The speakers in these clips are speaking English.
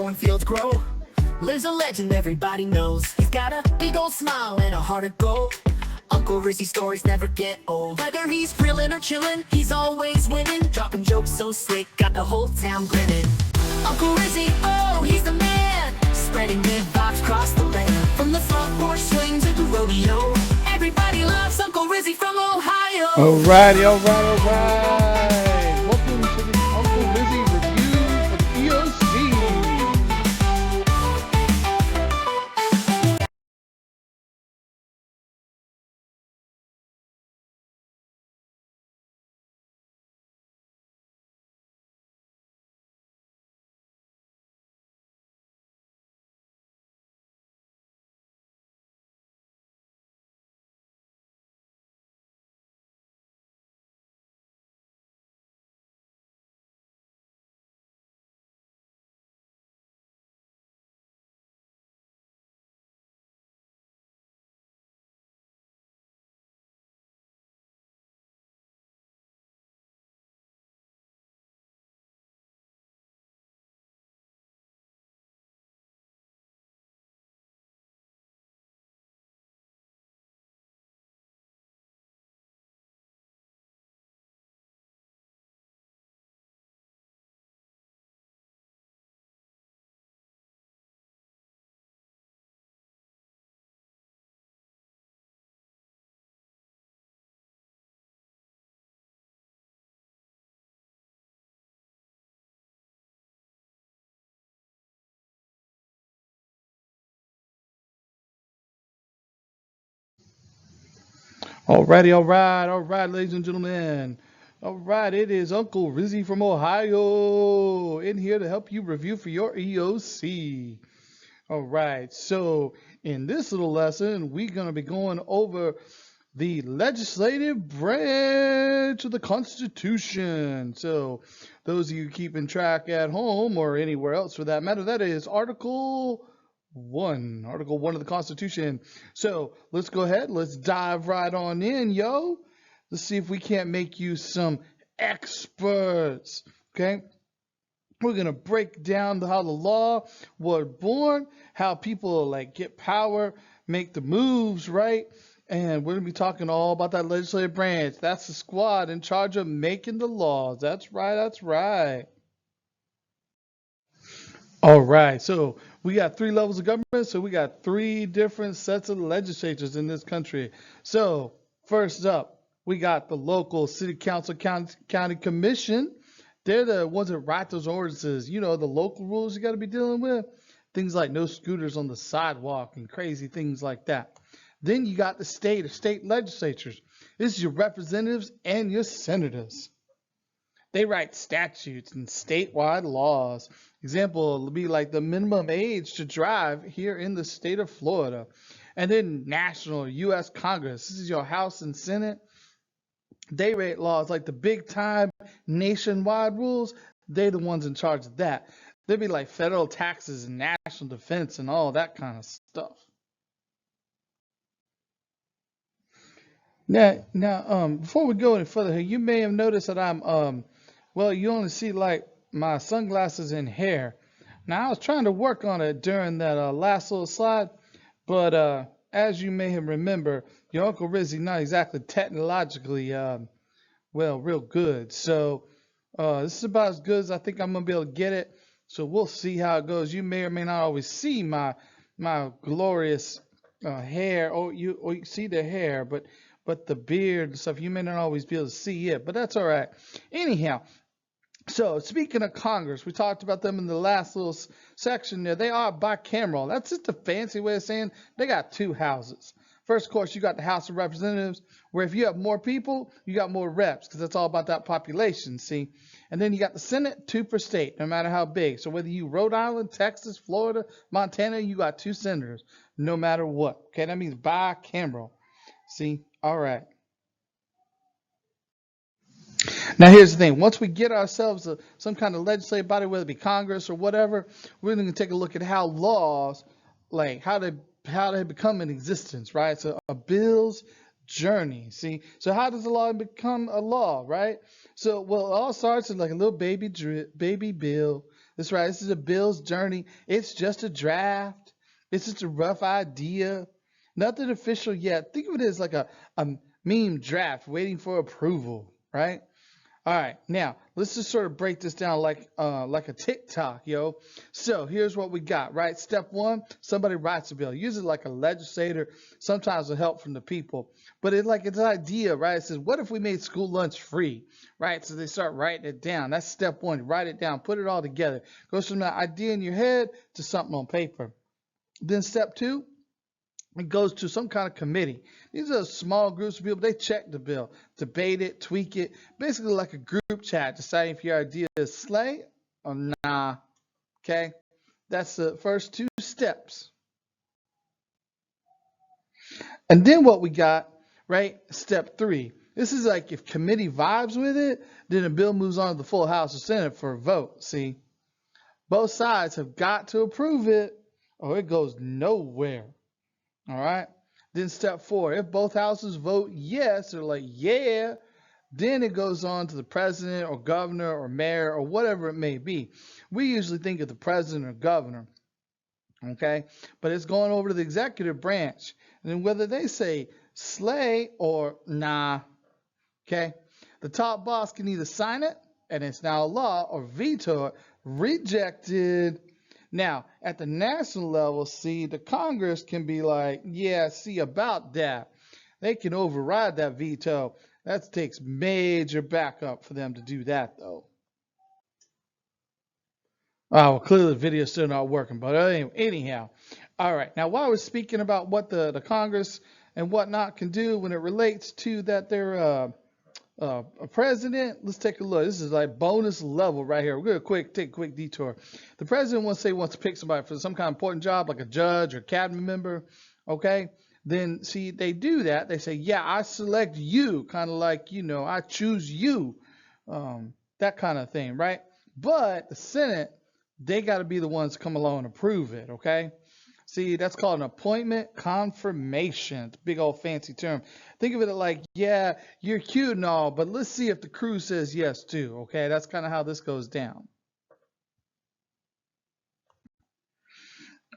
cornfields grow. Lives a legend everybody knows. He's got a big old smile and a heart of gold. Uncle Rizzy stories never get old. Whether he's grilling or chilling, he's always winning. Dropping jokes so slick, got the whole town grinning. Uncle Rizzy, oh, he's the man. Spreading good vibes across the land. From the front porch swing to the rodeo, everybody loves Uncle Rizzy from Ohio. Alrighty. Welcome to the Uncle Rizzy review for the EOC. Alright, ladies and gentlemen. Alright, it is Uncle Rizzy from Ohio in here to help you review for your EOC. Alright, so in this little lesson, we're going to be going over the legislative branch of the Constitution. So those of you keeping track at home or anywhere else for that matter, that is Article 1 of the Constitution. So let's go ahead, let's dive right on in, yo. Let's see if we can't make you some experts. Okay, we're gonna break down how the law was born, how people like get power, make the moves, right? And we're gonna be talking all about that legislative branch. That's the squad in charge of making the laws. That's right. All right, so we got 3 levels of government, so we got 3 different sets of legislatures in this country. So first up, we got the local city council, county commission. They're the ones that write those ordinances. You know, the local rules you got to be dealing with. Things like no scooters on the sidewalk and crazy things like that. Then you got the state legislatures. This is your representatives and your senators. They write statutes and statewide laws. Example would be like the minimum age to drive here in the state of Florida. And then national U.S. Congress. This is your House and Senate. They write laws like the big time nationwide rules. They're the ones in charge of that. There'd be like federal taxes and national defense and all that kind of stuff. Now, before we go any further here, you may have noticed that well, you only see like my sunglasses and hair. Now, I was trying to work on it during that last little slide, but as you may have remember, your Uncle Rizzy not exactly technologically, well, real good. So this is about as good as I think I'm gonna be able to get it. So we'll see how it goes. You may or may not always see my glorious hair, or you see the hair, but the beard and stuff, you may not always be able to see it, but that's all right. Anyhow, so speaking of Congress, we talked about them in the last little section there. They are bicameral. That's just a fancy way of saying they got 2 houses. First, of course, you got the House of Representatives, where if you have more people, you got more reps, because that's all about that population, see? And then you got the Senate, 2 per state, no matter how big. So whether you Rhode Island, Texas, Florida, Montana, you got 2 senators, no matter what. Okay, that means bicameral. See? All right. Now, here's the thing. Once we get ourselves some kind of legislative body, whether it be Congress or whatever, we're going to take a look at how laws, like how they become in existence, right? So a bill's journey. See, so how does a law become a law, right? So, well, it all starts with like a little baby bill That's right. This is a bill's journey. It's just a draft. It's just a rough idea. Nothing official yet. Think of it as like a meme draft waiting for approval, right? All right, now let's just sort of break this down like a TikTok, yo. So here's what we got, right? Step one, somebody writes a bill, usually like a legislator, sometimes with help from the people. But it's an idea, right? It says, what if we made school lunch free, right? So they start writing it down. That's step one. Write it down, put it all together. Goes from that idea in your head to something on paper. Then step two, it goes to some kind of committee. These are small groups of people. They check the bill, debate it, tweak it, basically like a group chat, deciding if your idea is slay or nah. Okay, that's the first two steps. And then what we got, right? Step three. This is like if committee vibes with it, then the bill moves on to the full House or Senate for a vote. See, both sides have got to approve it, or it goes nowhere. All right. Then step four, if both houses vote yes, or like, yeah, then it goes on to the president or governor or mayor or whatever it may be. We usually think of the president or governor. Okay. But it's going over to the executive branch. And then whether they say slay or nah. Okay. The top boss can either sign it and it's now law, or veto it, rejected. Now, at the national level, see, the Congress can be like, yeah, see about that. They can override that veto. That takes major backup for them to do that, though. Oh, well, clearly the video's still not working, but anyhow. All right, now while we're speaking about what the Congress and whatnot can do when it relates to that they're a president, let's take a look. This is like bonus level right here. We're going to take a quick detour. The president wants to pick somebody for some kind of important job, like a judge or cabinet member. Okay. Then see, they do that. They say, yeah, I select you, kind of like, I choose you, that kind of thing. Right. But the Senate, they got to be the ones to come along and approve it. Okay. See, that's called an appointment confirmation. It's a big old fancy term. Think of it like, yeah, you're cute and all, but let's see if the crew says yes too. Okay, that's kind of how this goes down.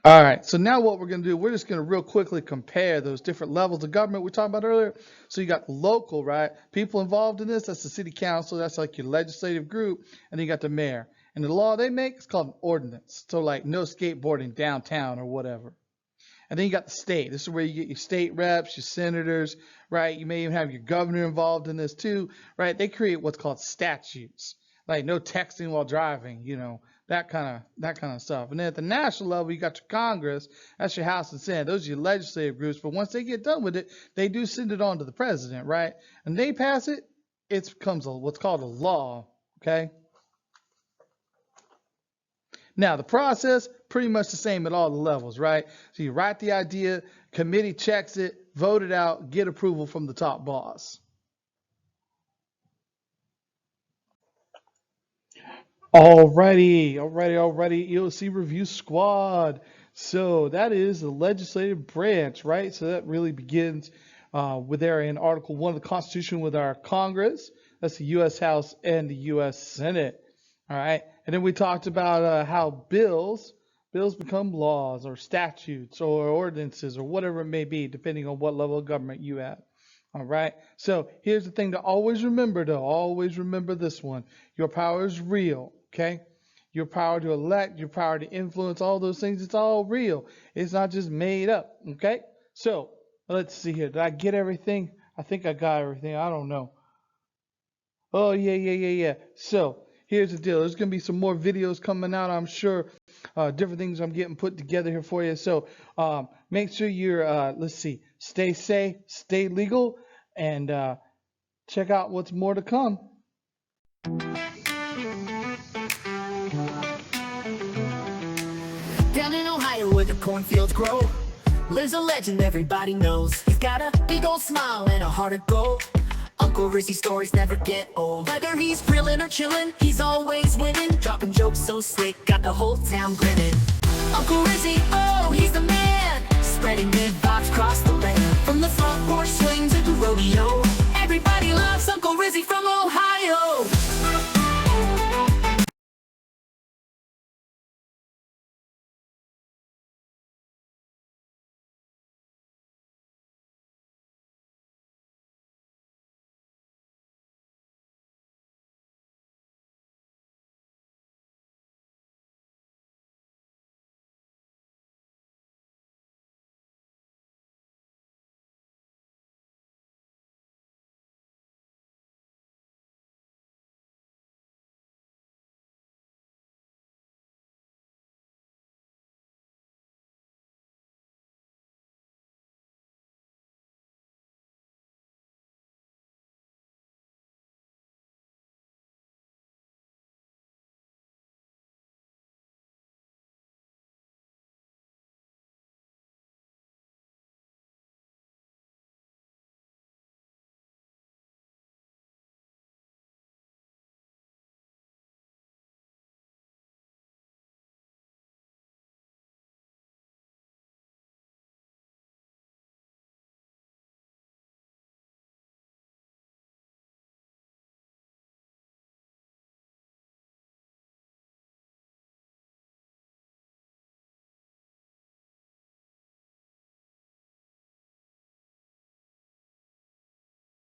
All right, so now what we're going to do, we're just going to real quickly compare those different levels of government we talked about earlier. So you got local, right? People involved in this, that's the city council, that's like your legislative group, and then you got the mayor. And the law they make is called an ordinance. So like no skateboarding downtown or whatever. And then you got the state. This is where you get your state reps, your senators, right? You may even have your governor involved in this too, right? They create what's called statutes, like no texting while driving, that kind of stuff. And then at the national level, you got your Congress. That's your House and Senate. Those are your legislative groups. But once they get done with it, they do send it on to the president, right? And they pass it. It becomes what's called a law, okay? Now, the process, pretty much the same at all the levels, right? So you write the idea, committee checks it, vote it out, get approval from the top boss. Alrighty, EOC Review Squad. So that is the legislative branch, right? So that really begins with there in Article 1 of the Constitution with our Congress. That's the U.S. House and the U.S. Senate. All right. And then we talked about how bills become laws or statutes or ordinances or whatever it may be, depending on what level of government you have. All right. So here's the thing to always remember, though. Always remember this one. Your power is real. Okay. Your power to elect, your power to influence, all those things, it's all real. It's not just made up. Okay. So let's see here. Did I get everything? I think I got everything. I don't know. Oh, yeah. So here's the deal. There's going to be some more videos coming out, I'm sure. Different things I'm getting put together here for you. So make sure you're, stay safe, stay legal, and check out what's more to come. Down in Ohio where the cornfields grow lives a legend everybody knows. He's got a big old smile and a heart of gold. Uncle Rizzy stories never get old. Whether he's grilling or chilling, he's always winning. Dropping jokes so slick, got the whole town grinning. Uncle Rizzy, oh, he's the man. Spreading good vibes across the land. From the front porch swing to the rodeo, everybody loves Uncle Rizzy from Ohio.